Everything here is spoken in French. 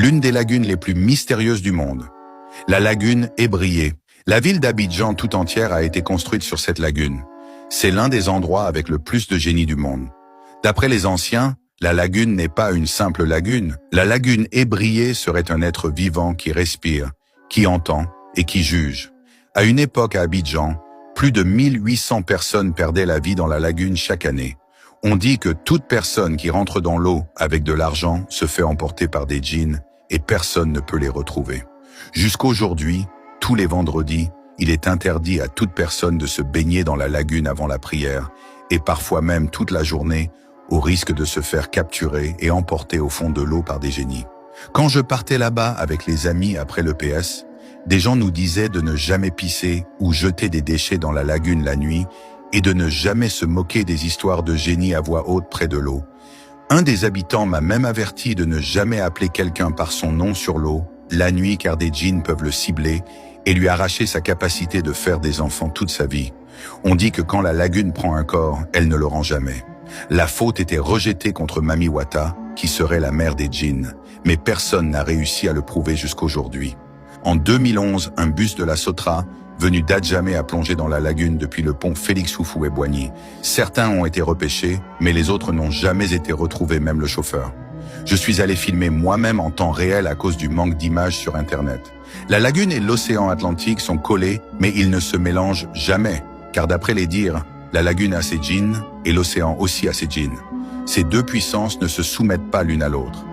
l'une des lagunes les plus mystérieuses du monde. La lagune Ébrié. La ville d'Abidjan tout entière a été construite sur cette lagune. C'est l'un des endroits avec le plus de génie du monde. D'après les anciens, la lagune n'est pas une simple lagune. La lagune Ébrié serait un être vivant qui respire, qui entend et qui juge. À une époque à Abidjan, plus de 1800 personnes perdaient la vie dans la lagune chaque année. On dit que toute personne qui rentre dans l'eau avec de l'argent se fait emporter par des djinns et personne ne peut les retrouver. Jusqu'aujourd'hui, tous les vendredis, il est interdit à toute personne de se baigner dans la lagune avant la prière et parfois même toute la journée au risque de se faire capturer et emporter au fond de l'eau par des génies. Quand je partais là-bas avec les amis après le PS, des gens nous disaient de ne jamais pisser ou jeter des déchets dans la lagune la nuit et de ne jamais se moquer des histoires de génies à voix haute près de l'eau. Un des habitants m'a même averti de ne jamais appeler quelqu'un par son nom sur l'eau la nuit car des djinns peuvent le cibler et lui arracher sa capacité de faire des enfants toute sa vie. On dit que quand la lagune prend un corps, elle ne le rend jamais. La faute était rejetée contre Mami Wata, qui serait la mère des djinns, mais personne n'a réussi à le prouver jusqu'aujourd'hui. En 2011, un bus de la Sotra, venu d'Adjamé, a plongé dans la lagune depuis le pont Félix Houphouët-Boigny. Certains ont été repêchés, mais les autres n'ont jamais été retrouvés, même le chauffeur. Je suis allé filmer moi-même en temps réel à cause du manque d'images sur Internet. La lagune et l'océan Atlantique sont collés, mais ils ne se mélangent jamais, car d'après les dires, la lagune a ses djinns et l'océan aussi a ses djinns. Ces deux puissances ne se soumettent pas l'une à l'autre.